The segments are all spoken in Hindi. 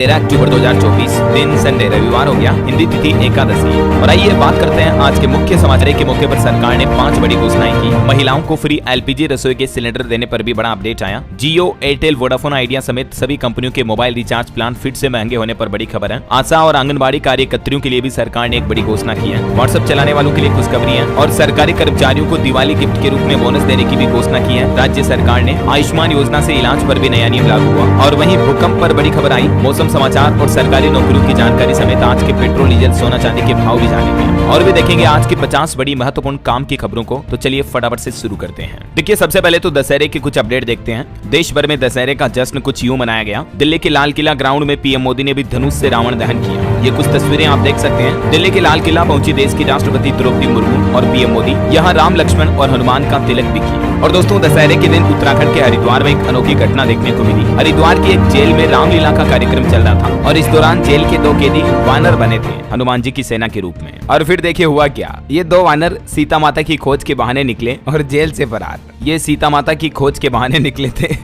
13 अक्टूबर 2024 दिन संडे रविवार हो गया, हिंदी तिथि एकादशी। और आइए बात करते हैं आज के मुख्य समाचार के मौके पर सरकार ने 5 बड़ी घोषणाएं की। महिलाओं को फ्री एलपीजी रसोई गैस सिलेंडर देने पर भी बड़ा अपडेट आया। जियो, एयरटेल, वोडाफोन आइडिया समेत सभी कंपनियों के मोबाइल रिचार्ज प्लान फिर से महंगे होने पर बड़ी खबर है। आशा और आंगनबाड़ी कार्यकर्तियों के लिए भी सरकार ने एक बड़ी घोषणा की है। व्हाट्सएप चलाने वालों के लिए खुशखबरी है और सरकारी कर्मचारियों को दिवाली गिफ्ट के रूप में बोनस देने की भी घोषणा की है। राज्य सरकार ने आयुष्मान योजना से इलाज पर भी नया नियम लागू हुआ। और वहीं भूकंप पर बड़ी खबर आई। मौसम समाचार और सरकारी नौकरियों की जानकारी समेत आज के पेट्रोल, डीजल, सोना चांदी के भाव भी जानेंगे और भी देखेंगे आज की 50 बड़ी महत्वपूर्ण काम की खबरों को। तो चलिए फटाफट से शुरू करते हैं। देखिए सबसे पहले तो दशहरे के कुछ अपडेट देखते हैं। देश भर में दशहरे का जश्न कुछ यूं मनाया गया। दिल्ली के लाल किला ग्राउंड में पीएम मोदी ने भी धनुष से रावण दहन किया। ये कुछ तस्वीरें आप देख सकते हैं। दिल्ली के लाल किला पहुंची देश की राष्ट्रपति द्रौपदी मुर्मू और पीएम मोदी यहाँ राम, लक्ष्मण और हनुमान का तिलक भी किया। और दोस्तों दशहरे के दिन उत्तराखंड के हरिद्वार में एक अनोखी घटना देखने को मिली। हरिद्वार की एक जेल में रामलीला का कार्यक्रम चल रहा था और इस दौरान जेल के 2 कैदी वानर बने थे हनुमान जी की सेना के रूप में। और फिर देखिए हुआ क्या, ये 2 वानर सीता माता की खोज के बहाने निकले और जेल से फरार। ये सीता माता की खोज के बहाने निकले थे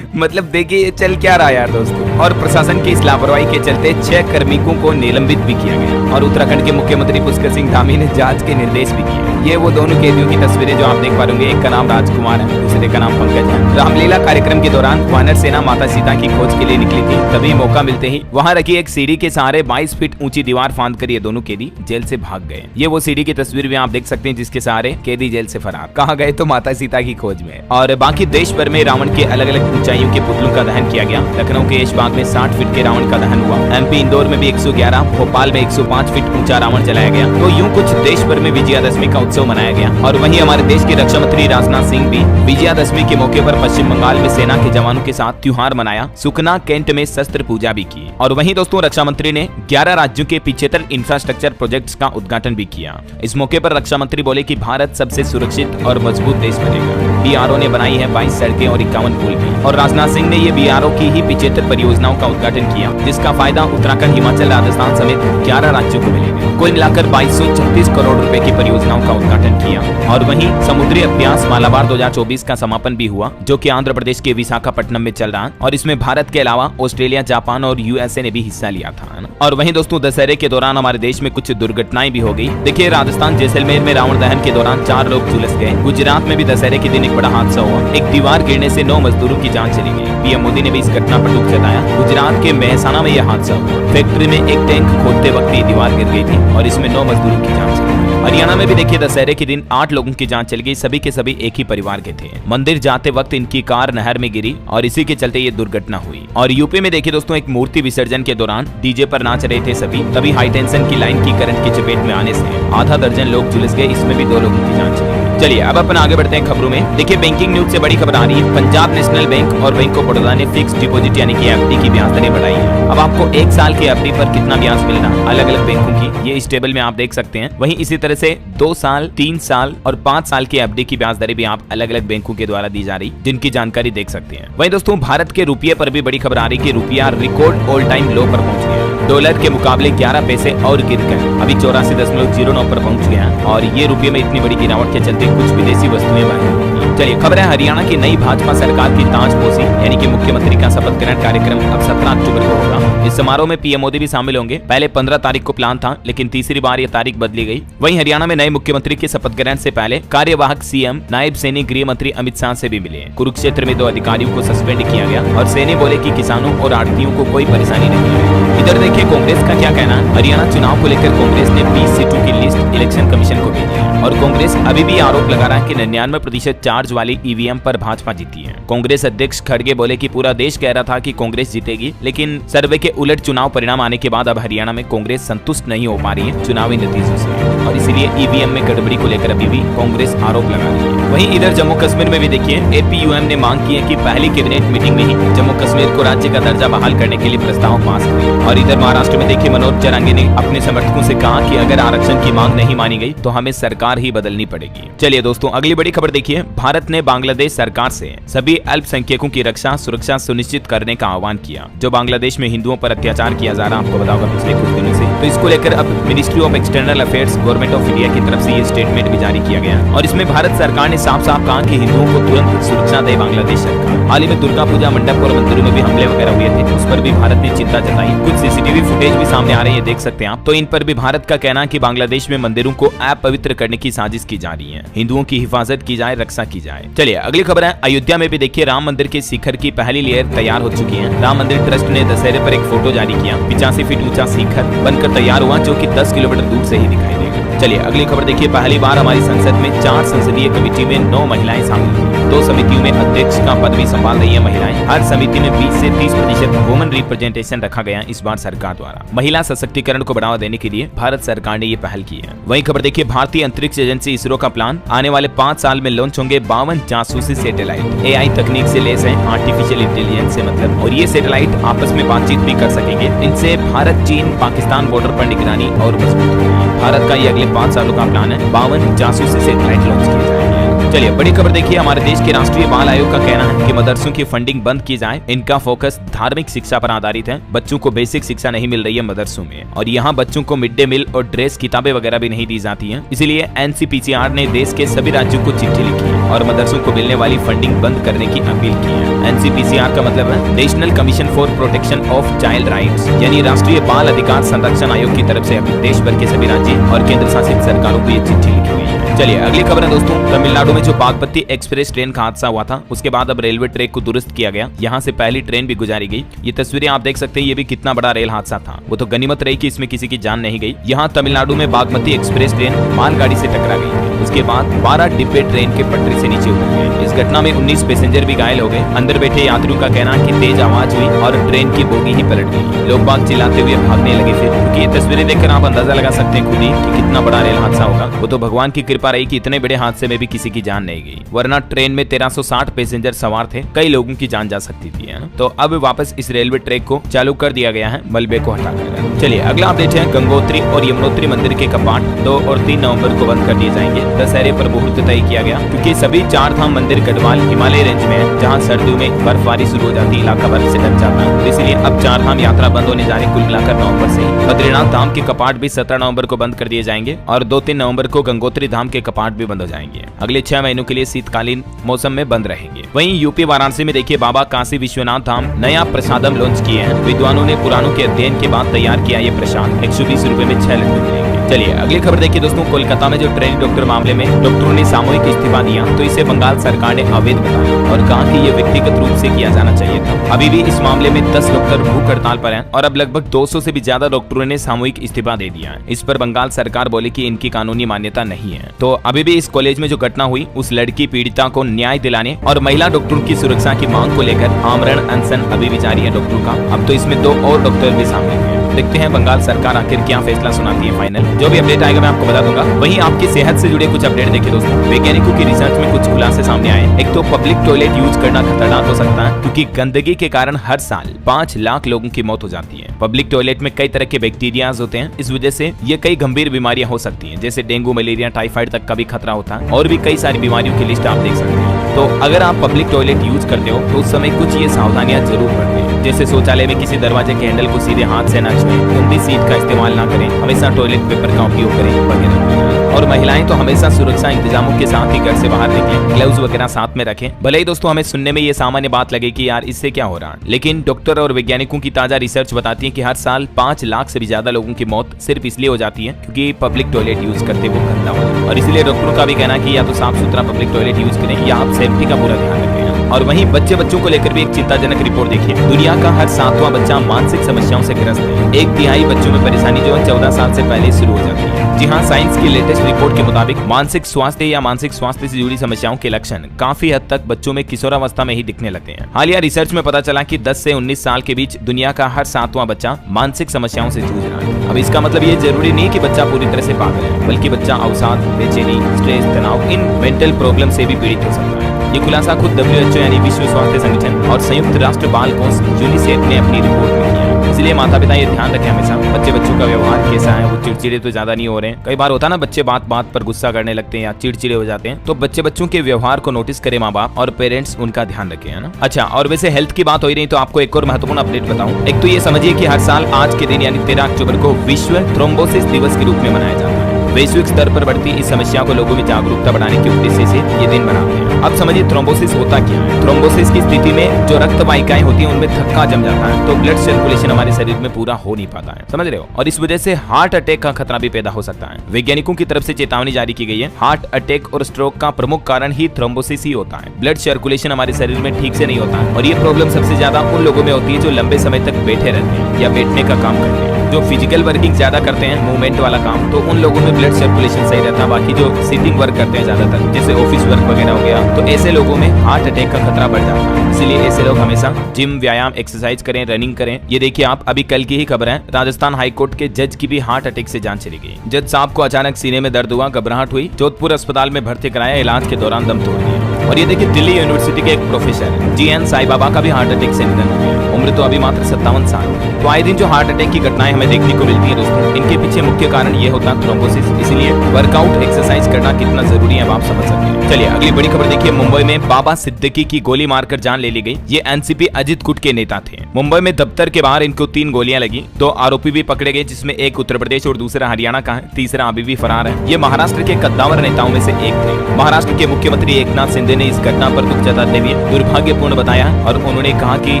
मतलब देखिए ये चल क्या रहा यार दोस्तों। और प्रशासन की इस लापरवाही के चलते 6 कार्मिकों को निलंबित भी किया गया। और उत्तराखंड के मुख्यमंत्री पुष्कर सिंह धामी ने जांच के निर्देश भी किए। ये वो दोनों कैदियों की तस्वीरें जो आप देख पा रहे, एक का नाम राजकुमार है, दूसरे का नाम पंकज है। रामलीला कार्यक्रम के दौरान वानर सेना माता सीता की खोज के लिए निकली थी। तभी मौका मिलते ही वहाँ रखी एक सीढ़ी के सहारे 22 फीट ऊंची दीवार फांद कर ये दोनों कैदी जेल से भाग गए। ये वो सीढ़ी की तस्वीर भी आप देख सकते हैं जिसके सहारे कैदी जेल से फरार। कहाँ गए तो माता सीता की खोज में। और बाकी देश भर में रावण के अलग अलग ऊंचाइयों के पुतलों का दहन किया गया। लखनऊ के ऐशबाग में 60 फीट के रावण का दहन हुआ। एमपी इंदौर में भी 111, भोपाल में 105 फीट ऊंचा रावण जलाया गया। तो यूं कुछ देश भर में विजयादशमी का उत्सव मनाया गया। और वहीं हमारे देश के रक्षा मंत्री राजनाथ सिंह भी विजयादशमी के मौके पर पश्चिम बंगाल में सेना के जवानों के साथ त्योहार मनाया। सुकना कैंट में शस्त्र पूजा भी की। और वहीं दोस्तों रक्षा मंत्री ने 11 राज्यों के 75 इंफ्रास्ट्रक्चर प्रोजेक्ट्स का उद्घाटन भी किया। इस मौके पर रक्षा मंत्री बोले कि भारत सबसे सुरक्षित और मजबूत देश बनेगा। बीआरओ ने बनाई है 22 सड़कें और 51 पुल भी। और राजनाथ सिंह ने ये बीआरओ की ही 75 परियोजनाओं का उद्घाटन किया, जिसका फायदा उत्तराखंड, हिमाचल, राजस्थान समेत 11 राज्यों को मिलेगा। कुल मिलाकर 2236 करोड़ रुपए की परियोजनाओं का उद्घाटन किया। और वहीं समुद्री अभ्यास मालाबार 2024 का समापन भी हुआ, जो कि आंध्र प्रदेश के विशाखापट्टनम में चल रहा है। और इसमें भारत के अलावा ऑस्ट्रेलिया, जापान और यूएसए ने भी हिस्सा लिया था। और वहीं दोस्तों दशहरे के दौरान हमारे देश में कुछ दुर्घटनाएं भी हो गई। देखिए राजस्थान जैसलमेर में रावण दहन के दौरान 4 लोग झुलस गए। गुजरात में भी दशहरे के दिन एक बड़ा हादसा हुआ। एक दीवार गिरने से 9 मजदूरों की जान चली गई। पीएम मोदी ने भी इस घटना पर दुख जताया। गुजरात के मेहसाना में यह हादसा हुआ। फैक्ट्री में एक टैंक खोदते वक्त ये दीवार गिर गई थी और इसमें 9 मजदूरों की जान चली गई। हरियाणा में भी देखिए दशहरे के दिन 8 लोगों की जान चली गई। सभी के सभी एक ही परिवार के थे। मंदिर जाते वक्त इनकी कार नहर में गिरी और इसी के चलते ये दुर्घटना हुई। और यूपी में देखिए दोस्तों एक मूर्ति विसर्जन के दौरान डीजे पर नाच रहे थे सभी, तभी हाई टेंशन की लाइन की करंट की चपेट में आने से आधा दर्जन लोग झुलस गए। इसमें भी 2 लोगों की जान चली गई। चलिए अब अपन आगे बढ़ते हैं खबरों में। देखिए बैंकिंग न्यूज से बड़ी खबर आ रही है। पंजाब नेशनल बैंक और बैंक ऑफ बड़ौदा ने फिक्स डिपॉजिट यानी कि एफडी की ब्याज दरें बढ़ाई है। अब आपको 1 साल के एफडी पर कितना ब्याज मिलना अलग अलग बैंकों की, ये इस टेबल में आप देख सकते हैं। वहीं इसी तरह से 2 साल, 3 साल और 5 साल की एफडी की ब्याज दरें भी आप अलग अलग बैंकों के द्वारा दी जा रही, जिनकी जानकारी देख सकते हैं। वहीं दोस्तों भारत के रुपये पर भी बड़ी खबर आ रही कि रुपया रिकॉर्ड ऑल टाइम लो पर पहुंच गया। डॉलर के मुकाबले 11 पैसे और गिर गए, अभी 84.09 पर पहुंच गया। और ये रुपये में इतनी बड़ी गिरावट के चलते कुछ विदेशी वस्तुएं महंगी। चलिए खबर है हरियाणा की नई भाजपा सरकार की ताजपोशी यानी कि मुख्यमंत्री का शपथ ग्रहण कार्यक्रम अब 17 अक्टूबर को होगा। इस समारोह में पीएम मोदी भी शामिल होंगे। पहले 15 तारीख को प्लान था, लेकिन तीसरी बार ये तारीख बदली गई। वहीं हरियाणा में नए मुख्यमंत्री के शपथ ग्रहण से पहले कार्यवाहक सीएम नायब सैनी गृह मंत्री अमित शाह से भी मिले। कुरुक्षेत्र में 2 अधिकारियों को सस्पेंड किया गया और सैनी बोले कि किसानों और आड़तियों को कोई परेशानी नहीं है। इधर देखिए कांग्रेस का क्या कहना है। हरियाणा चुनाव को लेकर कांग्रेस ने 20 सीटों की लिस्ट इलेक्शन कमीशन को भेजी है। और कांग्रेस अभी भी आरोप लगा रहा है कि 99% चार्ज वाली ईवीएम पर भाजपा जीती है। कांग्रेस अध्यक्ष खड़गे बोले कि पूरा देश कह रहा था कि कांग्रेस जीतेगी, लेकिन सर्वे के उलट चुनाव परिणाम आने के बाद अब हरियाणा में कांग्रेस संतुष्ट नहीं हो पा रही है चुनावी नतीजों से, और इसीलिए ईवीएम में गड़बड़ी को लेकर अभी भी कांग्रेस आरोप लगा रही है। वहीं इधर जम्मू कश्मीर में भी देखिए एपीयूएम ने मांग की है कि पहली कैबिनेट मीटिंग में ही जम्मू कश्मीर को राज्य का दर्जा बहाल करने के लिए प्रस्ताव पास करें। और और इधर महाराष्ट्र में देखिए मनोज जरांगे ने अपने समर्थकों से कहा कि अगर आरक्षण की मांग नहीं मानी गई तो हमें सरकार ही बदलनी पड़ेगी। चलिए दोस्तों अगली बड़ी खबर देखिए, भारत ने बांग्लादेश सरकार से सभी अल्पसंख्यकों की रक्षा सुरक्षा सुनिश्चित करने का आह्वान किया। जो बांग्लादेश में हिंदुओं पर अत्याचार किया जा रहा आपको बताओगा पिछले कुछ दिनों से, तो इसको लेकर अब ministry of external affairs government of India की तरफ से ये स्टेटमेंट भी जारी किया गया और इसमें भारत सरकार ने साफ साफ कहा कि हिंदुओं को तुरंत सुरक्षा दे बांग्लादेश सरकार। हाल ही में दुर्गा पूजा मंडप और मंदिरों में भी हमले वगैरह हुए थे, उस पर भी भारत ने चिंता जताई। कुछ सीसीटीवी फुटेज भी सामने आ रही है, देख सकते हैं आप। तो इन पर भी भारत का कहना है कि बांग्लादेश में मंदिरों को अपवित्र करने की साजिश की जा रही है, हिंदुओं की हिफाजत की जाए, रक्षा की जाए। चलिए अगली खबर है, अयोध्या में भी देखिए राम मंदिर के शिखर की पहली लेयर तैयार हो चुकी है। राम मंदिर ट्रस्ट ने दशहरे पर एक फोटो जारी किया, 85 फीट ऊंचा शिखर बनकर तैयार हुआ जो कि 10 किलोमीटर दूर से ही दिखाई देगा। चलिए अगली खबर देखिए, पहली बार हमारी संसद में 4 संसदीय कमेटी में 9 महिलाएं शामिल हुई। 2 समितियों में अध्यक्ष का पद भी संभाल रही है महिलाएं। हर समिति में 20 से 30% वुमेन रिप्रेजेंटेशन रखा गया इस बार सरकार द्वारा। महिला सशक्तिकरण को बढ़ावा देने के लिए भारत सरकार ने ये पहल की है। वही खबर देखिए, भारतीय अंतरिक्ष एजेंसी इसरो का प्लान, आने वाले 5 साल में लॉन्च होंगे 52 जासूसी सैटेलाइट। AI तकनीक से लेस है, आर्टिफिशियल इंटेलिजेंस से मतलब, और ये सैटेलाइट आपस में बातचीत भी कर सकेंगे। इनसे भारत चीन पाकिस्तान बॉर्डर पर निगरानी और मजबूत होगी। भारत का ये अगले 5 सालों का प्लान है, 52 जासूसी सैटेलाइट लॉन्च किए जाएंगे। चलिए बड़ी खबर देखिए, हमारे देश के राष्ट्रीय बाल आयोग का कहना है कि मदरसों की फंडिंग बंद की जाए। इनका फोकस धार्मिक शिक्षा पर आधारित है। बच्चों को बेसिक शिक्षा नहीं मिल रही है मदरसों में, और यहाँ बच्चों को मिड डे मील और ड्रेस किताबें वगैरह भी नहीं दी जाती हैं। इसलिए NCPCR ने देश के सभी राज्यों को चिट्ठी लिखी है और मदरसों को मिलने वाली फंडिंग बंद करने की अपील की है। NCPCR का मतलब है national commission for protection of child rights, यानी राष्ट्रीय बाल अधिकार संरक्षण आयोग की तरफ से अभी देश भर के सभी राज्य और केंद्र शासित सरकारों को ये चिट्ठी लिखी हुई है। चलिए अगली खबर है दोस्तों, तमिलनाडु में जो बागमती एक्सप्रेस ट्रेन का हादसा हुआ था उसके बाद अब रेलवे ट्रैक को दुरुस्त किया गया। यहाँ से पहली ट्रेन भी गुजारी गई। ये तस्वीरें आप देख सकते हैं, ये भी कितना बड़ा रेल हादसा था। वो तो गनीमत रही कि इसमें किसी की जान नहीं गई। यहाँ तमिलनाडु में बागमती एक्सप्रेस ट्रेन मालगाड़ी से टकरा गई थी। उसके बाद 12 डिब्बे ट्रेन के पटरी से नीचे उतर गए। इस घटना में 19 पैसेंजर भी घायल हो गए। अंदर बैठे यात्रियों का कहना है कि तेज आवाज हुई और ट्रेन की बोगी ही पलट गई। लोग बाग चिल्लाते हुए भागने लगे फिर, क्योंकि ये तस्वीरें देखकर आप अंदाजा लगा सकते हैं खुद ही कि कितना बड़ा रेल हादसा होगा। वो तो भगवान की कृपा रही कि इतने बड़े हादसे में भी किसी की जान नहीं गई, वरना ट्रेन में 1360 पैसेंजर सवार थे, कई लोगों की जान जा सकती थी। तो अब वापस इस रेलवे ट्रैक को चालू कर दिया गया है, मलबे को हटाकर। चलिए अगला अपडेट है, गंगोत्री और यमुनोत्री मंदिर के कपाट 2 और 3 नवंबर को बंद कर दिए जाएंगे। दशहरे पर मुहूर्त तय किया गया, क्योंकि सभी 4 धाम मंदिर गढ़वाल हिमालय रेंज में है, जहाँ सर्दियों में बर्फबारी शुरू हो जाती है, इलाका बर्फ से ढक जाता है। इसलिए अब 4 धाम यात्रा बंद होने जा रही, कुल मिलाकर नवंबर से ही। बद्रीनाथ धाम के कपाट भी 17 नवंबर को बंद कर दिए जाएंगे और 2-3 नवंबर को गंगोत्री धाम के कपाट भी बंद हो जाएंगे। अगले 6 महीनों के लिए शीतकालीन मौसम में बंद रहेंगे। वहीं यूपी वाराणसी में देखिए, बाबा काशी विश्वनाथ धाम नया प्रसादम लॉन्च किए हैं। विद्वानों ने पुराणों के अध्ययन के बाद तैयार किया ये प्रसाद। 120 रुपए में 6 लड्डू मिलेंगे। चलिए अगली खबर देखिए दोस्तों, कोलकाता में जो ट्रेनी डॉक्टर मामले में डॉक्टरों ने सामूहिक इस्तीफा दिया, तो इसे बंगाल सरकार ने अवैध बताया और कहा कि ये व्यक्तिगत रूप से किया जाना चाहिए था। अभी भी इस मामले में 10 डॉक्टर भूख हड़ताल पर हैं और अब लगभग 200 से भी ज्यादा डॉक्टरों ने सामूहिक इस्तीफा दे दिया है। इस पर बंगाल सरकार बोली कि इनकी कानूनी मान्यता नहीं है। तो अभी भी इस कॉलेज में जो घटना हुई, उस लड़की पीड़िता को न्याय दिलाने और महिला डॉक्टरों की सुरक्षा की मांग को लेकर आमरण अनशन अभी भी जारी है डॉक्टरों का। अब तो इसमें 2 और डॉक्टर भी शामिल हैं। देखते हैं बंगाल सरकार आखिर क्या फैसला सुनाती है फाइनल। जो भी अपडेट आएगा मैं आपको बता दूंगा। वहीं आपकी सेहत से जुड़े कुछ अपडेट देखिए दोस्तों, वैज्ञानिकों की रिसर्च में कुछ खुलासे सामने आए। एक तो पब्लिक टॉयलेट यूज करना खतरनाक हो सकता है, क्योंकि गंदगी के कारण हर साल 5 लाख लोगों की मौत हो जाती है। पब्लिक टॉयलेट में कई तरह के बैक्टीरियाज होते हैं, इस वजह से ये कई गंभीर बीमारियां हो सकती हैं, जैसे डेंगू, मलेरिया, टाइफाइड तक का भी खतरा होता है, और भी कई सारी बीमारियों की लिस्ट आप देख सकते हैं। तो अगर आप पब्लिक टॉयलेट यूज करते हो तो उस समय कुछ ये सावधानियां जरूर बरतें, जैसे शौचालय में किसी दरवाजे के हैंडल को सीधे हाथ से न छुएं, गंदी सीट का इस्तेमाल ना करें, हमेशा टॉयलेट पेपर का उपयोग करें वगैरह। और महिलाएं तो हमेशा सुरक्षा इंतजामों के साथ ही घर से बाहर निकलें, ग्लव्स वगैरह साथ में रखें। भले ही दोस्तों हमें सुनने में ये सामान्य बात लगे कि यार इससे क्या हो रहा है, लेकिन डॉक्टर और वैज्ञानिकों की ताजा रिसर्च बताती है कि हर साल 5 लाख से भी ज्यादा लोगों की मौत सिर्फ इसलिए हो जाती है क्योंकि पब्लिक टॉयलेट यूज करते वो गंदा हो। और इसलिए डॉक्टरों का भी कहना है कि या तो साफ सुथरा पब्लिक टॉयलेट यूज करें या आप सेफ्टी का पूरा ध्यान रखें। और वहीं बच्चों को लेकर भी एक चिंताजनक रिपोर्ट देखिए। दुनिया का हर 7वां बच्चा मानसिक समस्याओं से ग्रस्त है। 1/3 बच्चों में परेशानी जो है 14 साल से पहले शुरू हो जाती है। जी हाँ, साइंस की लेटेस्ट रिपोर्ट के मुताबिक मानसिक स्वास्थ्य या मानसिक स्वास्थ्य से जुड़ी समस्याओं के लक्षण काफी हद तक बच्चों में किशोरावस्था में ही दिखने लगते हैं। हालिया रिसर्च में पता चला कि 10 से 19 साल के बीच दुनिया का हर 7वां बच्चा मानसिक समस्याओं से जूझ रहा है। अब इसका मतलब ये जरूरी नहीं कि बच्चा पूरी तरह से पागल है, बल्कि बच्चा अवसाद, बेचैनी, स्ट्रेस, तनाव, इन मेंटल प्रॉब्लम से भी पीड़ित हो सकता है। ये खुलासा खुद WHO यानी विश्व स्वास्थ्य संगठन और संयुक्त राष्ट्र बाल कोष यूनिसेफ ने अपनी रिपोर्ट में किया। इसलिए माता पिता ये ध्यान रखें हमेशा बच्चों का व्यवहार कैसा है, वो चिड़चिड़े तो ज्यादा नहीं हो रहे हैं। कई बार होता है ना बच्चे बात बात पर गुस्सा करने लगते हैं या चिड़चिड़े हो जाते हैं, तो बच्चों के व्यवहार को नोटिस करें माँ बाप और पेरेंट्स, उनका ध्यान रखें, है ना। अच्छा, और वैसे हेल्थ की बात हो रही तो आपको एक और महत्वपूर्ण अपडेट बताऊं। एक तो ये समझिए कि हर साल आज के दिन यानी 13 अक्टूबर को विश्व थ्रोम्बोसिस दिवस के रूप में मनाया जाता है। वैश्विक स्तर पर बढ़ती इस समस्या को लोगों में जागरूकता बढ़ाने के उद्देश्य से ये दिन मनाते हैं। अब समझिए थ्रोम्बोसिस होता क्या है। थ्रोम्बोसिस की स्थिति में जो रक्त वाहिकाएं होती हैं उनमें थक्का जम जाता है, तो ब्लड सर्कुलेशन हमारे शरीर में पूरा हो नहीं पाता है, समझ रहे हो। और इस वजह से हार्ट अटैक का खतरा भी पैदा हो सकता है। वैज्ञानिकों की तरफ से चेतावनी जारी की गई है। हार्ट अटैक और स्ट्रोक का प्रमुख कारण ही थ्रोम्बोसिस ही होता है। ब्लड सर्कुलेशन हमारे शरीर में ठीक से नहीं होता है और ये प्रॉब्लम सबसे ज्यादा उन लोगों में होती है जो लंबे समय तक बैठे रहते हैं या बैठने का काम करते हैं। जो फिजिकल वर्किंग ज्यादा करते हैं, मूवमेंट वाला काम, तो उन लोगों में ब्लड सर्कुलेशन सही रहता है। बाकी जो सिटिंग वर्क करते हैं ज्यादातर, जैसे ऑफिस वर्क वगैरह हो गया, तो ऐसे लोगों में हार्ट अटैक का खतरा बढ़ जाता है। इसलिए ऐसे लोग हमेशा जिम, व्यायाम, एक्सरसाइज करें, रनिंग करें। ये देखिए आप, अभी कल की ही खबर है, राजस्थान हाईकोर्ट के जज की भी हार्ट अटैक से जान चली गई। जज साहब को अचानक सीने में दर्द हुआ, घबराहट हुई, जोधपुर अस्पताल में भर्ती कराया, इलाज के दौरान दम तोड़ दिया। और ये देखिए दिल्ली यूनिवर्सिटी के एक प्रोफेसर GN साई बाबा का भी हार्ट अटैक से निधन हो गया। उम्र तो अभी मात्र 57 साल। तो आए दिन जो हार्ट अटैक की घटनाएं हमें देखने को मिलती है दोस्तों, इनके पीछे मुख्य कारण ये होता है थ्रोम्बोसिस। इसलिए वर्कआउट, एक्सरसाइज करना कितना जरूरी है आप समझ सकते हैं। चलिए अगली बड़ी खबर देखिए। मुंबई में बाबा सिद्दीकी की गोली मारकर जान ले ली गई। ये एनसीपी अजित गुट के नेता थे। मुंबई में दफ्तर के बाहर इनको 3 गोलियां लगी। 2 आरोपी भी पकड़े गए, जिसमें एक उत्तर प्रदेश और दूसरा हरियाणा का है। तीसरा अभी भी फरार है। ये महाराष्ट्र के कद्दावर नेताओं में से एक थे। महाराष्ट्र के मुख्यमंत्री एकनाथ शिंदे ने इस घटना पर दुख जताते हुए दुर्भाग्यपूर्ण बताया और उन्होंने कहा कि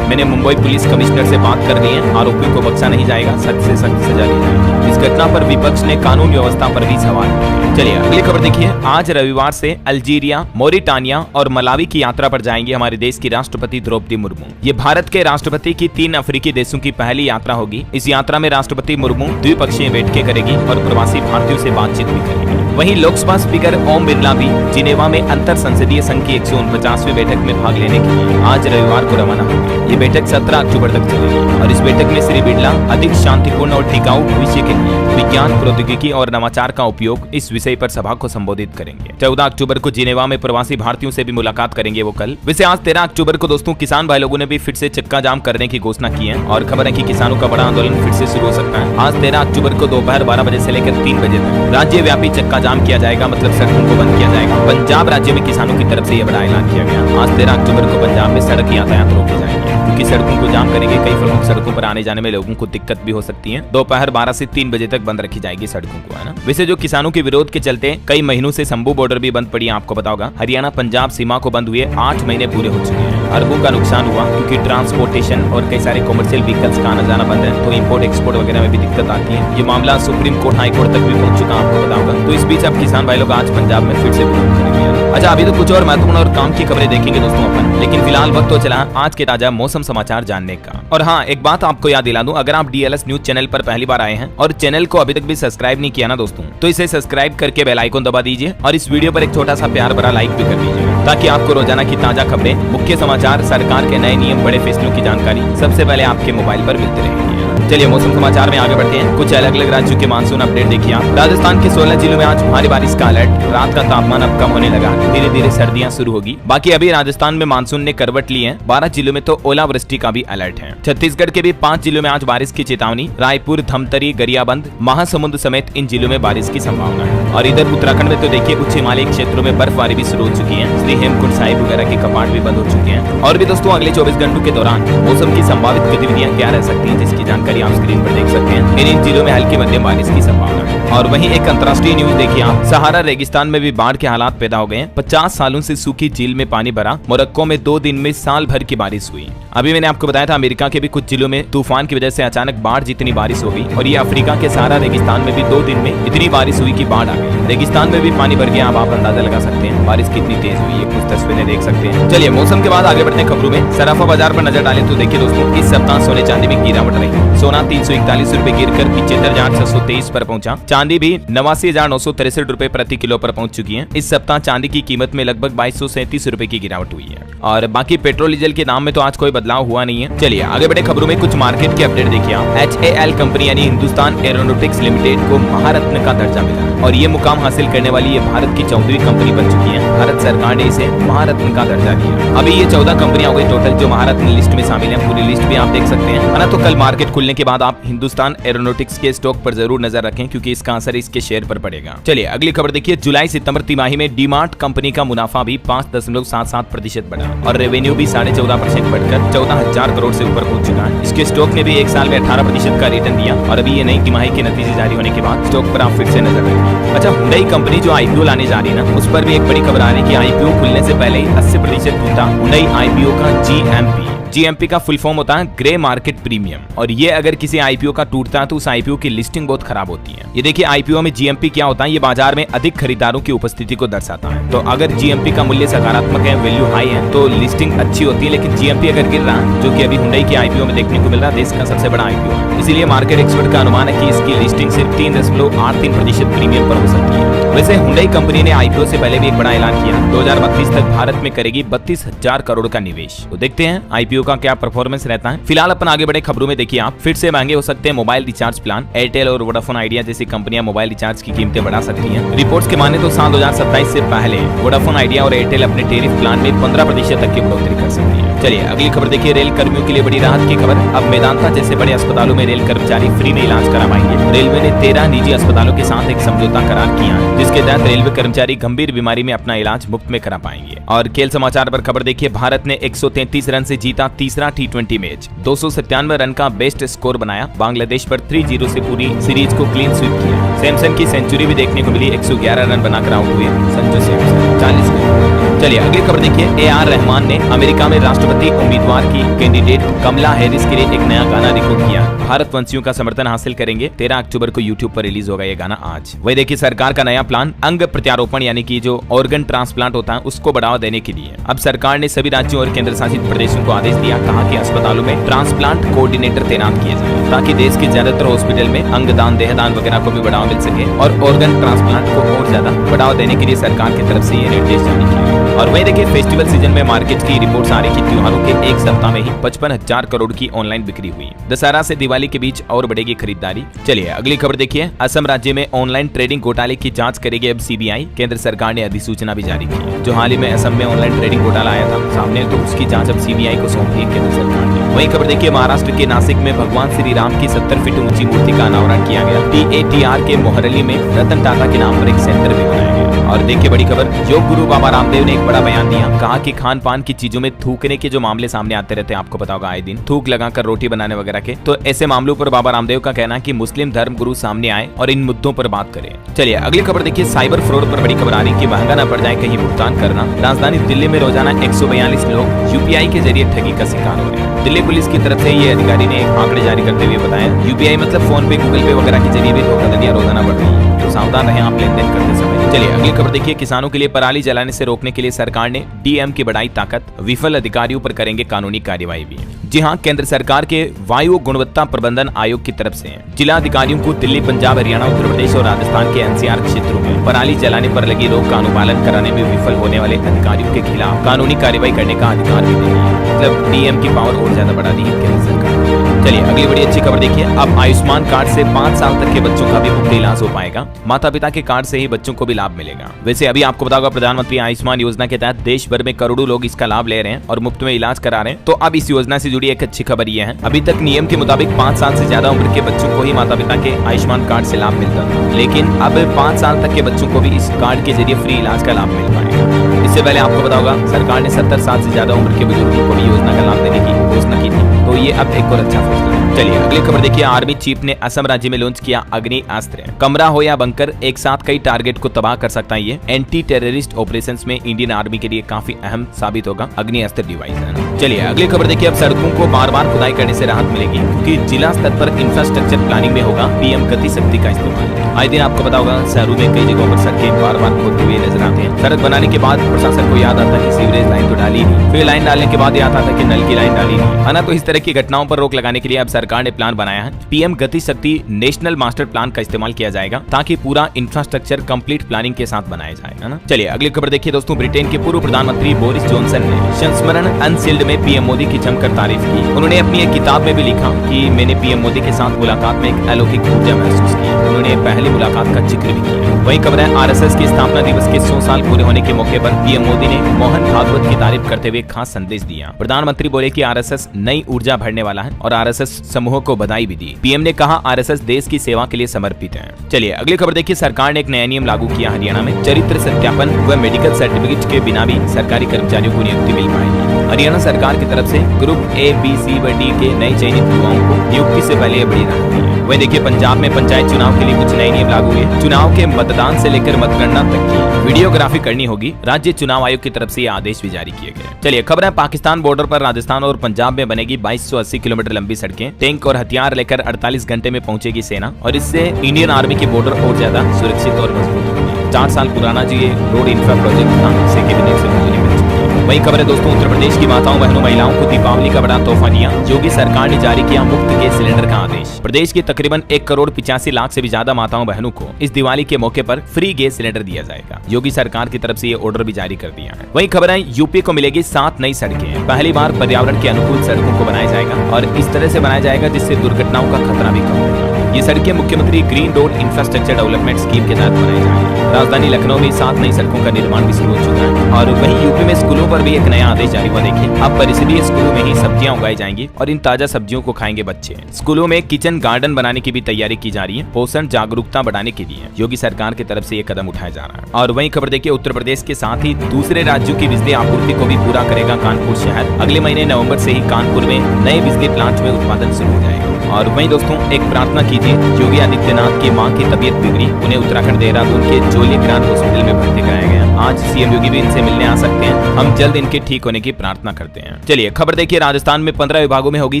मैंने मुंबई पुलिस कमिश्नर से बात कर ली है, आरोपियों को बख्शा नहीं जाएगा, सख्त से सख्त सजा दी जाएगी। इस घटना पर विपक्ष ने कानून व्यवस्था पर भी सवाल किए। चलिए अगली खबर देखिए। आज रविवार से अल्जीरिया, मोरिटानिया और मलावी की यात्रा पर जाएंगे हमारे देश की राष्ट्रपति द्रौपदी मुर्मू। ये भारत के राष्ट्रपति की 3 अफ्रीकी देशों की पहली यात्रा होगी। इस यात्रा में राष्ट्रपति मुर्मू द्विपक्षीय बैठकें करेगी और प्रवासी भारतीयों से बातचीत भी करेगी। वहीं लोकसभा स्पीकर ओम बिरला भी जिनेवा में अंतर संसदीय संघ की 149वीं बैठक में भाग लेने के लिए आज रविवार को रवाना होंगे। ये बैठक 17 अक्टूबर तक चलेगी और इस बैठक में श्री बिरला अधिक शांतिपूर्ण और टिकाऊ भविष्य के लिए विज्ञान, प्रौद्योगिकी और नवाचार का उपयोग, इस विषय पर सभा को संबोधित करेंगे। 14 अक्टूबर को जिनेवा में प्रवासी भारतीयों से भी मुलाकात करेंगे वो कल। वैसे आज 13 अक्टूबर को दोस्तों किसान भाई लोगों ने भी फिर से चक्का जाम करने की घोषणा की है और खबर है कि किसानों का बड़ा आंदोलन फिर से शुरू हो सकता है। आज 13 अक्टूबर को दोपहर 12 बजे से लेकर 3 बजे तक राज्यव्यापी चक्का जाम किया जाएगा, मतलब सड़कों को बंद किया जाएगा। पंजाब राज्य में किसानों की तरफ से यह बड़ा ऐलान किया गया। आज 13 अक्टूबर को पंजाब में सड़क यातायात रोके जाएंगे क्योंकि सड़कों को जाम करेंगे। कई प्रमुख सड़कों पर आने जाने में लोगों को दिक्कत भी हो सकती है। दोपहर 12 से 3 बजे तक बंद रखी जाएगी सड़कों को, है ना। वैसे जो किसानों के विरोध के चलते कई महीनों से शंभू बॉर्डर भी बंद पड़ी है, आपको बताओगा। हरियाणा पंजाब सीमा को बंद हुए 8 महीने पूरे हो चुके हैं। अरबों का नुकसान हुआ क्योंकि ट्रांसपोर्टेशन और कई सारे कॉमर्शियल व्हीकल्स का आना जाना बंद है, तो इंपोर्ट एक्सपोर्ट वगैरह में भी दिक्कत आती है। ये मामला सुप्रीम कोर्ट, हाई कोर्ट तक भी पहुंच चुका, आपको बताऊंगा। तो इस बीच अब किसान भाई लोग आज पंजाब में फिर से विरोध करेंगे। अच्छा, अभी तो कुछ और महत्वपूर्ण और काम की खबरें देखेंगे दोस्तों अपन, लेकिन फिलहाल वक्त तो चला आज के ताजा मौसम समाचार जानने का। और हाँ, एक बात आपको याद दिला दूं, अगर आप DLS न्यूज चैनल पर पहली बार आए हैं और चैनल को अभी तक भी सब्सक्राइब नहीं किया ना दोस्तों, तो इसे सब्सक्राइब करके बेल आइकन दबा दीजिए और इस वीडियो पर एक छोटा सा प्यार भरा लाइक भी कर दीजिए, ताकि आपको रोजाना की ताजा खबरें, मुख्य समाचार, सरकार के नए नियम, बड़े फैसलों की जानकारी सबसे पहले आपके मोबाइल पर मिलती रहेगी। चलिए मौसम समाचार में आगे बढ़ते हैं। कुछ अलग अलग राज्यों के मानसून अपडेट देखिए आप। राजस्थान के 16 जिलों में आज भारी बारिश का अलर्ट। रात का तापमान अब कम होने लगा, धीरे धीरे सर्दियां शुरू होगी। बाकी अभी राजस्थान में मानसून ने करवट ली है। 12 जिलों में तो ओलावृष्टि का भी अलर्ट है। छत्तीसगढ़ के भी 5 जिलों में आज बारिश की चेतावनी। रायपुर, धमतरी, गरियाबंद, महासमुंद समेत इन जिलों में बारिश की संभावना है। और इधर उत्तराखंड में तो देखिए कुछ हिमालयी क्षेत्रों में बर्फबारी भी शुरू हो चुकी है। श्री हेमकुंड साहिब वगैरह के कपाट भी बंद हो चुके हैं। और भी दोस्तों अगले 24 घंटों के दौरान मौसम की संभावित गतिविधियां क्या रह सकती है, जिसकी जानकारी आप स्क्रीन पर देख सकते हैं। इन जिलों में हल्की मध्यम बारिश की संभावना है। और वहीं एक अंतर्राष्ट्रीय न्यूज देखिए आप। सहारा रेगिस्तान में भी बाढ़ के हालात पैदा हो गए हैं। 50 सालों से सूखी झील में पानी भरा। मोरक्को में 2 दिन में साल भर की बारिश हुई। अभी मैंने आपको बताया था अमेरिका के भी कुछ जिलों में तूफान की वजह से अचानक बाढ़ जितनी बारिश हो गई, और ये अफ्रीका के सहारा रेगिस्तान में भी 2 दिन में इतनी बारिश हुई कि बाढ़ आ गई। रेगिस्तान में भी पानी भर गया। अब आप अंदाजा लगा सकते हैं बारिश कितनी तेज हुई है, कुछ तस्वीरें देख सकते हैं। चलिए मौसम के बाद आगे बढ़ते हैं खबरों में। सराफा बाजार पर नजर डालें तो देखिए दोस्तों, इस सप्ताह सोने चांदी में गिरावट रही। सोना 341 रुपए गिरकर 75,623 पर पहुंचा। चांदी भी 89,963 रुपए प्रति किलो पर पहुंच चुकी है। इस सप्ताह चांदी की कीमत में लगभग 2237 रुपए की गिरावट हुई है। और बाकी पेट्रोल डीजल के दाम में तो आज कोई बदलाव हुआ नहीं है। चलिए आगे बढ़े खबरों में कुछ मार्केट की अपडेट देखिए आप। HAL कंपनी यानी हिंदुस्तान एरोनॉटिक्स लिमिटेड को महारत्न का दर्जा मिला और ये मुकाम हासिल करने वाली ये भारत की 14वीं कंपनी बन चुकी है। भारत सरकार ने इसे महारत्न का दर्जा दिया। अभी ये 14 कंपनियां हो गई टोटल जो महारत्न लिस्ट में शामिल है। पूरी लिस्ट भी आप देख सकते हैं, है ना। तो कल मार्केट खुलने के बाद आप हिंदुस्तान एरोनॉटिक्स के स्टॉक पर जरूर नजर रखें क्योंकि इसका असर इसके शेयर पर पड़ेगा। चलिए अगली खबर देखिए। जुलाई सितंबर तिमाही में डीमार्ट कंपनी का मुनाफा भी 5.77% बढ़ा और रेवेन्यू भी 14.5% बढ़कर 14,000 करोड़ से ऊपर पहुंच चुका है। इसके स्टॉक ने भी एक साल में 18% का रिटर्न दिया और अभी ये नई तिमाही के नतीजे जारी होने के बाद स्टॉक पर आप फिर से नजर रखें। अच्छा, हुंडई कंपनी जो आईपीओ लाने जा रही है ना, उस पर भी एक बड़ी खबर आ रही है कि आईपीओ खुलने से पहले ही 80% टूटा हुंडई आईपीओ का जीएमपी का फुल फॉर्म होता है ग्रे मार्केट प्रीमियम और ये अगर किसी आईपीओ का टूटता है तो उस आईपीओ की लिस्टिंग बहुत खराब होती है। ये देखिए आईपीओ में जीएमपी क्या होता है, ये बाजार में अधिक खरीदारों की उपस्थिति को दर्शाता है। तो अगर जीएमपी का मूल्य सकारात्मक है, वैल्यू हाई है तो लिस्टिंग अच्छी होती है। लेकिन जीएमपी अगर गिर रहा है, जो कि अभी हुंडई के आईपीओ में देखने को मिल रहा है, देश का सबसे बड़ा आईपीओ है, इसीलिए मार्केट एक्सपर्ट का अनुमान है कि इसकी लिस्टिंग सिर्फ 3.83% प्रीमियम पर हो सकती है। वैसे हुंडई कंपनी ने आईपीओ से पहले भी एक बड़ा ऐलान किया, 2032 तक भारत में करेगी 32,000 करोड़ का निवेश। तो देखते हैं आईपीओ का क्या परफॉर्मेंस रहता है। फिलहाल अपन आगे बढ़े खबरों में देखिए आप। फिर से महंगे हो सकते हैं मोबाइल रिचार्ज प्लान। एयरटेल और वोडाफोन आइडिया जैसी कंपनियां मोबाइल रिचार्ज की कीमतें बढ़ा सकती हैं। रिपोर्ट्स के माने तो साल 2027 से पहले वोडाफोन आइडिया और एयरटेल अपने टेरिफ प्लान में 15% तक की बढ़ोतरी कर सकती है। चलिए अगली खबर देखिए। रेल कर्मियों के लिए बड़ी राहत की खबर। अब मेदांता जैसे बड़े अस्पतालों में रेल कर्मचारी फ्री में इलाज करा पाएंगे। रेलवे ने 13 निजी अस्पतालों के साथ एक समझौता करार किया है, जिसके तहत रेलवे कर्मचारी गंभीर बीमारी में अपना इलाज मुफ्त में करा पाएंगे। और खेल समाचार पर खबर देखिए। भारत ने 133 रन से जीता तीसरा T20 मैच, 297 रन का बेस्ट स्कोर बनाया। बांग्लादेश पर 3-0 से पूरी सीरीज को क्लीन स्वीप किया। सैमसन की सेंचुरी भी देखने को मिली, 111 रन बनाकर आउट हुए संजू सैमसन 40 रन। चलिए अगली खबर देखिए। AR रहमान ने अमेरिका में राष्ट्रपति उम्मीदवार की कैंडिडेट कमला हैरिस के लिए एक नया गाना रिकॉर्ड किया। भारत वंशियों का समर्थन हासिल करेंगे। 13 अक्टूबर को YouTube पर रिलीज होगा ये गाना आज। वही देखिए सरकार का नया प्लान अंग प्रत्यारोपण यानी कि जो ऑर्गन ट्रांसप्लांट होता है उसको बढ़ावा देने के लिए। अब सरकार ने सभी राज्यों और केंद्र शासित प्रदेशों को आदेश दिया, कहा कि अस्पतालों में ट्रांसप्लांट कोऑर्डिनेटर तैनात किए जाए ताकि देश के ज्यादातर हॉस्पिटल में अंगदान देहदान वगैरह को भी बढ़ावा मिल सके और ऑर्गन ट्रांसप्लांट को और ज्यादा बढ़ावा देने के लिए सरकार की तरफ से ये निर्देश जारी किए। और वही देखिए फेस्टिवल सीजन में मार्केट की रिपोर्ट्स आ रही कि त्योहारों के एक सप्ताह में ही 55,000 करोड़ की ऑनलाइन बिक्री हुई। दशहरा से दिवाली के बीच और बढ़ेगी खरीदारी। चलिए अगली खबर देखिए। असम राज्य में ऑनलाइन ट्रेडिंग घोटाले की जांच करेगी अब CBI। केंद्र सरकार ने अधिसूचना भी जारी की। जो हाल ही में असम में ऑनलाइन ट्रेडिंग घोटाला आया था सामने, तो उसकी जांच अब CBI को सौंप दी केंद्र सरकार ने। वही खबर देखिए। महाराष्ट्र के नासिक में भगवान श्री राम की 70 फीट ऊंची मूर्ति का अनावरण किया गया। TATR के मोहरली में रतन टाटा के नाम पर एक सेंटर भी बनाया गया। और देखिए बड़ी खबर, योग गुरु बाबा रामदेव ने एक बड़ा बयान दिया, कहा कि खान पान की चीजों में थूकने के जो मामले सामने आते रहते हैं, आपको पता होगा आए दिन थूक लगाकर रोटी बनाने वगैरह के, तो ऐसे मामलों पर बाबा रामदेव का कहना है कि मुस्लिम धर्म गुरु सामने आए और इन मुद्दों पर बात करें। चलिए अगली खबर देखिए। साइबर फ्रॉड पर बड़ी खबर आ रही कि महंगा न पड़ जाए कहीं भुगतान करना। राजधानी दिल्ली में रोजाना 142 लोग UPI के जरिए ठगी का शिकार हो रहे हैं। दिल्ली पुलिस की तरफ से ये अधिकारी ने एक आंकड़े जारी करते हुए बताया, UPI मतलब फोन पे, गूगल पे वगैरह के जरिए भी धोखाधड़ियां रोजाना बढ़ रही है, तो सावधान रहें आप लेन देन करते समय। चलिए अगली खबर देखिए। किसानों के लिए पराली जलाने से रोकने के लिए सरकार ने DM की बढ़ाई ताकत, विफल अधिकारियों पर करेंगे कानूनी कार्रवाई भी। जी हां, केंद्र सरकार के वायु गुणवत्ता प्रबंधन आयोग की तरफ से जिला अधिकारियों को दिल्ली, पंजाब, हरियाणा, उत्तर प्रदेश और राजस्थान के NCR क्षेत्रों में पराली जलाने पर लगी रोक का अनुपालन कराने में विफल होने वाले अधिकारियों के खिलाफ कानूनी कार्रवाई करने का अधिकार भी दिया है। मतलब DM की पावर और ज्यादा बढ़ा दी है केंद्र सरकार ने। चलिए अगली बड़ी अच्छी खबर देखिए। अब आयुष्मान कार्ड से 5 साल तक के बच्चों का भी मुफ्त इलाज हो पाएगा। माता पिता के कार्ड से ही बच्चों को भी लाभ मिलेगा। वैसे अभी आपको बताऊंगा प्रधानमंत्री आयुष्मान योजना के तहत देश भर में करोड़ों लोग इसका लाभ ले रहे हैं और मुफ्त में इलाज करा रहे हैं। तो अब इस योजना से जुड़ी एक अच्छी खबर यह है, अभी तक नियम के मुताबिक 5 साल से ज्यादा उम्र के बच्चों को ही माता पिता के आयुष्मान कार्ड से लाभ मिलता था, लेकिन अब 5 साल तक के बच्चों को भी इस कार्ड के जरिए फ्री इलाज का लाभ मिल पाएगा। इससे पहले आपको पता होगा सरकार ने 70 साल से ज्यादा उम्र के बुजुर्गों को भी योजना का लाभ देने की घोषणा की थी, तो ये अब एक और अच्छा फैसला है। चलिए अगली खबर देखिए। आर्मी चीफ ने असम राज्य में लॉन्च किया अग्नि अस्त्र। कमरा हो या बंकर, एक साथ कई टारगेट को तबाह कर सकता है। ये एंटी टेररिस्ट ऑपरेशंस में इंडियन आर्मी के लिए काफी अहम साबित होगा अग्नि अस्त्र डिवाइस है। चलिए अगली खबर देखिए। अब सड़कों को बार बार खुदाई करने से राहत मिलेगी क्योंकि जिला स्तर पर इंफ्रास्ट्रक्चर प्लानिंग में होगा PM गति शक्ति का इस्तेमाल। आए दिन आपको पता होगा शहरों में कई जगहों पर सड़कें बार बार खोदते हुए नजर आते हैं। सड़क बनाने के बाद प्रशासन को याद आता है कि सीवरेज लाइन तो डाली नहीं, फिर लाइन डालने के बाद याद आता है कि नल की लाइन डाली नहीं, है ना। तो इस तरह की घटनाओं पर रोक लगाने के लिए अब सरकार ने प्लान बनाया है। पीएम गति शक्ति नेशनल मास्टर प्लान का इस्तेमाल किया जाएगा ताकि पूरा इंफ्रास्ट्रक्चर कंप्लीट प्लानिंग के साथ बनाया जाएगा ना। चलिए अगली खबर देखिए दोस्तों, ब्रिटेन के पूर्व प्रधानमंत्री बोरिस जॉनसन ने संस्मरण अनसील्ड में पीएम मोदी की जमकर तारीफ की। उन्होंने अपनी एक किताब में भी लिखा कि मैंने पीएम मोदी के साथ मुलाकात में एक अलौकिक ऊर्जा महसूस की। उन्होंने पहली मुलाकात का जिक्र भी किया। वहीं खबर है आरएसएस की स्थापना दिवस के 100 साल पूरे होने के मौके पर पीएम मोदी ने मोहन भागवत की तारीफ करते हुए खास संदेश दिया। प्रधानमंत्री बोले कि आरएसएस नई ऊर्जा भरने वाला है और आरएसएस समूह को बधाई भी दी। पीएम ने कहा आरएसएस देश की सेवा के लिए समर्पित है। चलिए अगली खबर देखिए, सरकार ने एक नया नियम लागू किया हरियाणा में। चरित्र सत्यापन व मेडिकल सर्टिफिकेट के बिना भी सरकारी कर्मचारियों को नियुक्ति मिल पाएगी। हरियाणा सरकार की तरफ से ग्रुप ए, बी, सी व डी के नए चयनित युवाओं को नियुक्ति से पहले बड़ी राहत है। वही देखिए पंजाब में पंचायत चुनाव के लिए कुछ नए नियम लागू हुए। चुनाव के मतदान से लेकर मतगणना तक की वीडियोग्राफी करनी होगी। राज्य चुनाव आयोग की तरफ से ये आदेश भी जारी किए गए। चलिए खबर है पाकिस्तान बॉर्डर पर राजस्थान और पंजाब में बनेगी 2280 किलोमीटर लंबी सड़कें। टैंक और हथियार लेकर 48 घंटे में पहुंचेगी सेना और इससे इंडियन आर्मी की बॉर्डर और ज्यादा सुरक्षित और मजबूत होगी। 4 साल पुराना जो ये रोड इंफ्रा प्रोजेक्ट था उसे कैबिनेट से मंजूरी मिल चुकी है। वही खबर है दोस्तों, उत्तर प्रदेश की माताओं बहनों महिलाओं को दीपावली का बड़ा तोहफा दिया। योगी सरकार ने जारी किया मुफ्त गैस सिलेंडर का आदेश। प्रदेश की तकरीबन 1 करोड़ 85 लाख से भी ज्यादा माताओं बहनों को इस दिवाली के मौके पर फ्री गैस सिलेंडर दिया जाएगा। योगी सरकार की तरफ से ये ऑर्डर भी जारी कर दिया है। वही खबर है यूपी को मिलेगी 7 नई सड़कें। पहली बार पर्यावरण के अनुकूल सड़कों को बनाया जाएगा और इस तरह से बनाया जाएगा जिससे दुर्घटनाओं का खतरा भी कम होगा। ये सड़कें मुख्यमंत्री green road infrastructure development scheme के तहत बनाई जाएगी। राजधानी लखनऊ में 7 नई सड़कों का निर्माण भी शुरू हो चुका है। और वहीं यूपी में स्कूलों पर भी एक नया आदेश जारी हुआ। देखिए अब परिसरीय स्कूलों में ही सब्जियां उगाई जाएंगी और इन ताजा सब्जियों को खाएंगे बच्चे। स्कूलों में किचन गार्डन बनाने की भी तैयारी की जा रही है। पोषण जागरूकता बढ़ाने के लिए योगी सरकार की तरफ से ये कदम उठाया जा रहा है। और वहीं खबर देखिए, उत्तर प्रदेश के साथ ही दूसरे राज्यों की बिजली आपूर्ति को भी पूरा करेगा कानपुर शहर। अगले महीने नवंबर से ही कानपुर में नए बिजली प्लांट में उत्पादन शुरू हो जाएगा। और वहीं दोस्तों एक प्रार्थना कीजिए, योगी आदित्यनाथ की मां की तबीयत बिगड़ी, उन्हें उत्तराखंड देहरादून के जोली ग्रांट हॉस्पिटल में भर्ती कराया गया। आज सीएम योगी भी इनसे मिलने आ सकते हैं। हम जल्द इनके ठीक होने की प्रार्थना करते हैं। चलिए खबर देखिए, राजस्थान में 15 विभागों में होगी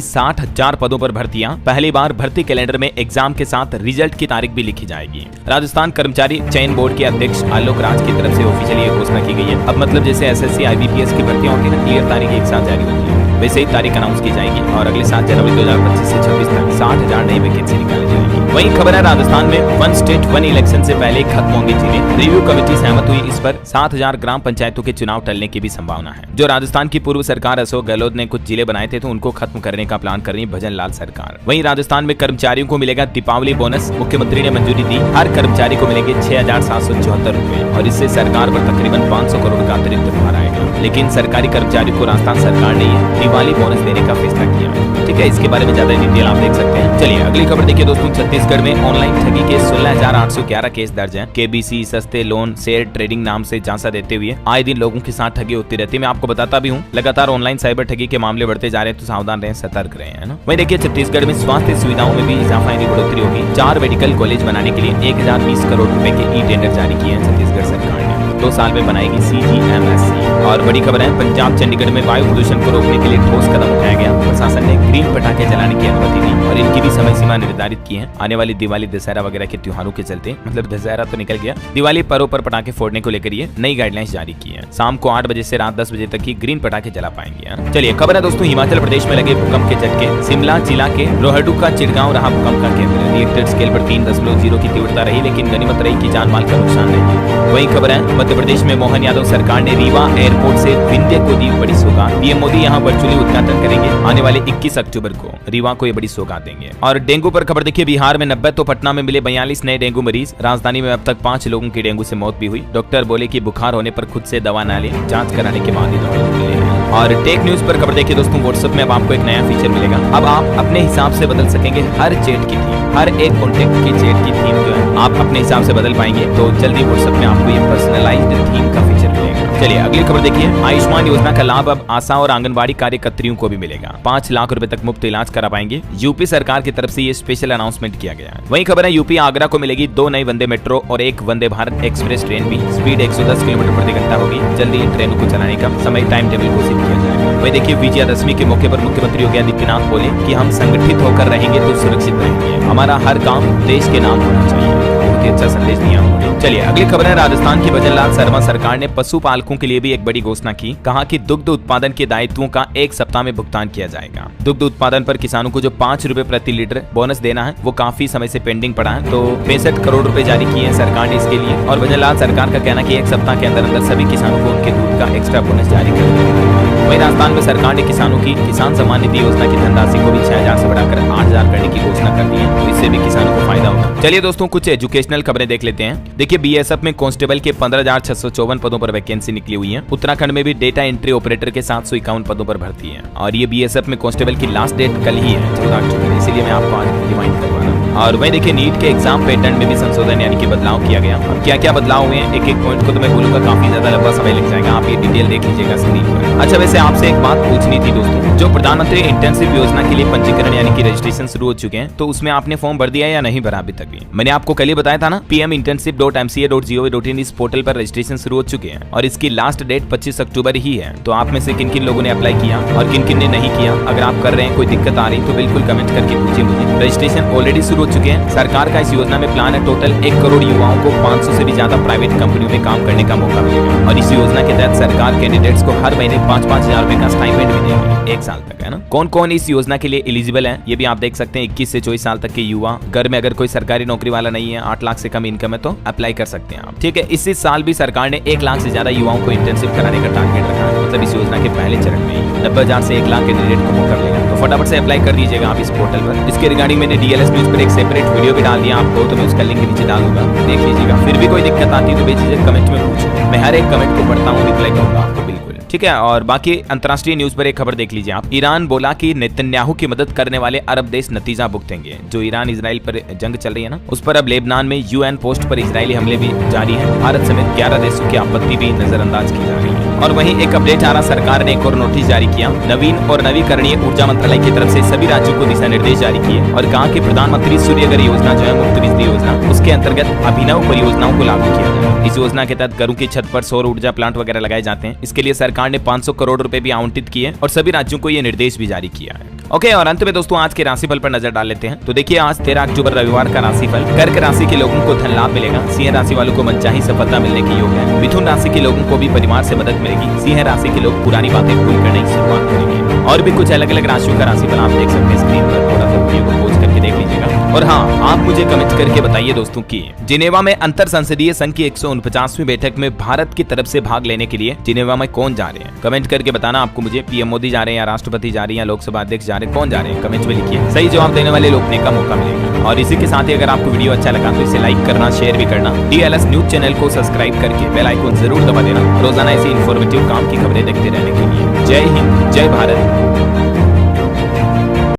60,000 पदों पर भर्तियां। पहली बार भर्ती कैलेंडर में एग्जाम के साथ रिजल्ट की तारीख भी लिखी जाएगी। राजस्थान कर्मचारी चयन बोर्ड के अध्यक्ष आलोक राज की तरफ से ऑफिशियली घोषणा की गई है। अब मतलब जैसे एसएससी IBPS की भर्तियां होती है, क्लियर तारीख एक साथ जारी होती है, वैसे ही तारीख अनाउंस की जाएगी और अगले 7 जनवरी 2025 से 26 तक 60,000 नई वैकेंसी निकाली जाएगी। वहीं खबर है राजस्थान में 1 स्टेट 1 इलेक्शन से पहले खत्म होंगे जिले। रिव्यू कमेटी सहमत हुई इस पर। 7,000 ग्राम पंचायतों के चुनाव टलने की भी संभावना है। जो राजस्थान की पूर्व सरकार अशोक गहलोत ने कुछ जिले बनाए थे तो उनको खत्म करने का प्लान कर रही भजन लाल सरकार। वहीं राजस्थान में कर्मचारियों को मिलेगा दीपावली बोनस। मुख्यमंत्री ने मंजूरी दी। हर कर्मचारी को मिलेंगे 6,774 रुपए और इससे सरकार पर तकरीबन 500 करोड़ का अतिरिक्त भार आएगा। लेकिन सरकारी कर्मचारियों को राजस्थान सरकार ने दिवाली बोनस देने का फैसला किया है। ठीक है, इसके बारे में ज्यादा डिटेल आप देख सकते हैं। चलिए अगली खबर देखिए दोस्तों, छत्तीसगढ़ में ऑनलाइन ठगी के 16,811 केस दर्ज हैं। केबीसी सस्ते लोन शेयर ट्रेडिंग नाम से झांसा देते हुए आए दिन लोगों के साथ ठगी होती रहती है। मैं आपको बताता भी हूँ, लगातार ऑनलाइन साइबर ठगी के मामले बढ़ते जा रहे हैं, तो सावधान रहें, सतर्क रहें, है ना। वहीं देखिए छत्तीसगढ़ में स्वास्थ्य सुविधाओं में भी इजाफा यानी बढ़ोतरी होगी। 4 मेडिकल कॉलेज बनाने के लिए 1020 करोड़ रुपए के ई-टेंडर जारी किए हैं छत्तीसगढ़ सरकार ने। 2 साल में बनाएगी CGMSC। और बड़ी खबर है, पंजाब चंडीगढ़ में वायु प्रदूषण को रोकने के लिए ठोस कदम उठाया गया। प्रशासन ने ग्रीन पटाखे जलाने की अनुमति दी और इनकी भी समय सीमा निर्धारित की है। आने वाली दिवाली दशहरा वगैरह के त्योहारों के चलते, मतलब दशहरा तो निकल गया, दिवाली पर्व पर पटाखे फोड़ने को लेकर ये नई गाइडलाइंस जारी की है। शाम को 8 बजे से रात 10 बजे तक ही ग्रीन पटाखे जला पाएंगे। चलिए खबर है दोस्तों, हिमाचल प्रदेश में लगे भूकंप के झटके। शिमला जिला के रोहडू का चिड़गांव रहा भूकंप का केंद्र। रिएक्टर स्केल पर 3.0 की तीव्रता रही, लेकिन गनीमत रही कि जान माल का नुकसान नहीं। वही खबर है, मध्य प्रदेश में मोहन यादव सरकार ने रीवा एयरपोर्ट से विंध्य को दी बड़ी सौगात। पीएम मोदी यहां वर्चुअली उद्घाटन करेंगे। आने वाले 21 अक्टूबर को रीवा को ये बड़ी सौगात देंगे। और डेंगू पर खबर देखिए, बिहार में 90 तो पटना में मिले 42 नए डेंगू मरीज। राजधानी में अब तक 5 लोगों की डेंगू से मौत भी हुई। डॉक्टर बोले कि बुखार होने पर खुद से दवा ना लें, जांच कराने के बाद ही दवा लें। और टेक न्यूज पर खबर देखिए दोस्तों, व्हाट्सएप में अब आपको एक नया फीचर मिलेगा। अब आप अपने हिसाब से बदल सकेंगे हर चैट की थीम, हर एक कॉन्टेक्ट की चैट की थीम जो है आप अपने हिसाब से बदल पाएंगे। तो जल्दी व्हाट्सएप में आपको ये पर्सनलाइज्ड थीम का फीचर मिलेगा। चलिए अगली खबर देखिए, आयुष्मान योजना का लाभ अब आशा और आंगनबाड़ी कार्यकर्तियों को भी मिलेगा। 5 लाख रुपए तक मुफ्त इलाज करा पाएंगे। यूपी सरकार की तरफ से ये स्पेशल अनाउंसमेंट किया गया है। वहीं खबर है, यूपी आगरा को मिलेगी 2 नई वंदे मेट्रो और 1 वंदे भारत एक्सप्रेस ट्रेन भी। स्पीड 110 किलोमीटर प्रति घंटा होगी। जल्दी इन ट्रेनों को चलाने का समय टाइम टेबल घोषित किया जाएगा। वहीं देखिए, विजयादशमी के मौके पर मुख्यमंत्री योगी आदित्यनाथ बोले कि हम संगठित होकर रहेंगे तो सुरक्षित रहेंगे। हमारा हर काम देश के नाम होना चाहिए। बहुत ही अच्छा संदेश दिया उन्होंने। चलिए अगली खबर है, राजस्थान की भजनलाल शर्मा सरकार ने पशुपालकों के लिए भी एक बड़ी घोषणा की। कहा कि दुग्ध उत्पादन के दायित्वों का 1 सप्ताह में भुगतान किया जाएगा। दुग्ध उत्पादन पर किसानों को जो 5 रुपए प्रति लीटर बोनस देना है वो काफी समय से पेंडिंग पड़ा है, तो 65 करोड़ रुपए जारी किए हैं सरकार ने इसके लिए। और भजनलाल सरकार का कहना कि 1 सप्ताह के अंदर अंदर सभी किसानों को उनके दूध का एक्स्ट्रा बोनस जारी कर दिया। वहीं राजस्थान में सरकार ने किसानों की किसान सम्मान निधि योजना की धनराशि को भी 6000 से बढ़ाकर 8000 करने की घोषणा कर दी है, तो इससे भी किसानों को फायदा होगा। चलिए दोस्तों कुछ एजुकेशनल खबरें देख लेते हैं। देखिए बीएसएफ में कांस्टेबल के 15,654 पदों पर वैकेंसी निकली हुई है। उत्तराखंड में भी डेटा एंट्री ऑपरेटर के 751 पदों पर भर्ती है और ये बीएसएफ में कांस्टेबल की लास्ट डेट कल ही है 14 अक्टूबर, इसीलिए मैं आपको आज रिमाइंड करवा रहा हूँ। और वहीं देखिए नीट के एग्जाम पैटर्न में भी संशोधन यानी कि बदलाव किया गया। अब क्या क्या बदलाव हुए हैं एक एक पॉइंट को तो मैं बोलूंगा, काफी ज्यादा लंबा समय लग जाएगा, आप ये डिटेल देख लीजिएगा स्क्रीन पर। अच्छा वैसे आपसे एक बात पूछनी थी दोस्तों, जो प्रधानमंत्री इंटर्नशिप योजना के लिए पंजीकरण यानी कि रजिस्ट्रेशन शुरू हो चुके हैं, तो उसमें आपने फॉर्म भर दिया या नहीं भरा अभी तक भी? मैंने आपको कल ही बताया था ना, pminternship.mca.gov.in इस पोर्टल पर रजिस्ट्रेशन शुरू हो चुके हैं और इसकी लास्ट डेट 25 अक्टूबर ही है। तो आप में से किन किन लोगों ने अप्लाई किया और किन किन ने नहीं किया? अगर आप कर रहे हैं, कोई दिक्कत आ रही तो बिल्कुल कमेंट करके पूछिए मुझे। रजिस्ट्रेशन ऑलरेडी शुरू हो चुके हैं। सरकार का इस योजना में प्लान है टोटल 1 करोड़ युवाओं को 500 से भी ज्यादा प्राइवेट कंपनियों में काम करने का मौका मिलेगा और इस योजना के तहत सरकार कैंडिडेट्स को हर महीने 5-5 हजार रुपए का स्टाइपेंड भी देगी 1 साल तक, है ना। कौन कौन इस योजना के लिए एलिजिबल है ये भी आप देख सकते हैं। 21 से 24 साल तक के युवा, घर में अगर कोई सरकारी नौकरी वाला नहीं है, 8 लाख से कम इनकम है तो अप्लाई कर सकते हैं आप, ठीक है। इसी साल भी सरकार ने 1 लाख से ज्यादा युवाओं को इंटर्नशिप कराने का टारगेट रखा है, मतलब इस योजना के पहले चरण में ही 90,000 से 1 लाख कैंडिडेट को वो कर लेगा। तो फटाफट से अप्लाई कर दीजिएगा आप इस पोर्टल पर। इसके रिगार्डिंग मैंने डीएलएस न्यूज पर एक सेपरेट वीडियो भी डाल दिया आपको, तो मैं उसका लिंक नीचे डालूंगा, देख लीजिएगा। फिर भी कोई दिक्कत आती है तो बेझिझक कमेंट में पूछो, मैं हर एक कमेंट को पढ़ता हूँ, रिप्लाई करूंगा आपको बिल्कुल, ठीक है। और बाकी अंतर्राष्ट्रीय न्यूज पर एक खबर देख लीजिए आप। ईरान बोला कि नेतन्याहू की मदद करने वाले अरब देश नतीजा भुगतेंगे। जो ईरान इजराइल पर जंग चल रही है ना, उस पर अब लेबनान में यूएन पोस्ट पर इजरायली हमले भी जारी है। भारत समेत 11 देशों की आपत्ति भी नजरअंदाज की जा रही है। और वहीं एक अपडेट आ रहा, सरकार ने एक और नोटिस जारी किया। नवीन और नवीकरणीय ऊर्जा मंत्रालय की तरफ से सभी राज्यों को दिशा निर्देश जारी किए और कहा कि प्रधानमंत्री सूर्यघर योजना जो है मुफ्त बिजली योजना, उसके अंतर्गत अभिनव परियोजनाओं को लागू किया जाए। इस योजना के तहत घरों की छत पर सौर ऊर्जा प्लांट वगैरह लगाए जाते हैं। इसके लिए सरकार ने 500 करोड़ रुपए भी आवंटित किए और सभी राज्यों को ये निर्देश भी जारी किया है। ओके, और अंत में दोस्तों आज के राशिफल पर नजर डाल लेते हैं। तो देखिए आज 13 अक्टूबर रविवार का राशिफल। कर्क राशि के लोगों को धन लाभ मिलेगा। सिंह राशि वालों को मनचाही सफलता मिलने की योग है। मिथुन राशि के लोगों को भी परिवार से मदद मिलेगी। सिंह राशि के लोग पुरानी बातें भूल कर नई शुरुआत करेंगे। और भी कुछ अलग अलग राशियों का राशिफल आप देख सकते हैं स्क्रीन पर, थोड़ा सा वीडियो को पॉज करके देख लीजिएगा। और हाँ, आप मुझे कमेंट करके बताइए दोस्तों की जिनेवा में अंतर संसदीय संघ की 149वीं बैठक में भारत की तरफ से भाग लेने के लिए जिनेवा में कौन जा रहे हैं? कमेंट करके बताना आपको मुझे। पीएम मोदी जा रहे हैं या राष्ट्रपति जा रही है या लोकसभा अध्यक्ष जा रहे हैं, कौन जा रहे हैं? कमेंट में लिखिए, सही जवाब देने वाले लोग का मौका मिलेगा। और इसी के साथ ही अगर आपको वीडियो अच्छा लगा तो इसे लाइक करना, शेयर भी करना। डीएलएस न्यूज चैनल को सब्सक्राइब करके बेल आइकन जरूर दबा देना, रोजाना ऐसी इन्फॉर्मेटिव काम की खबरें देखते रहने के लिए। जय हिंद, जय भारत।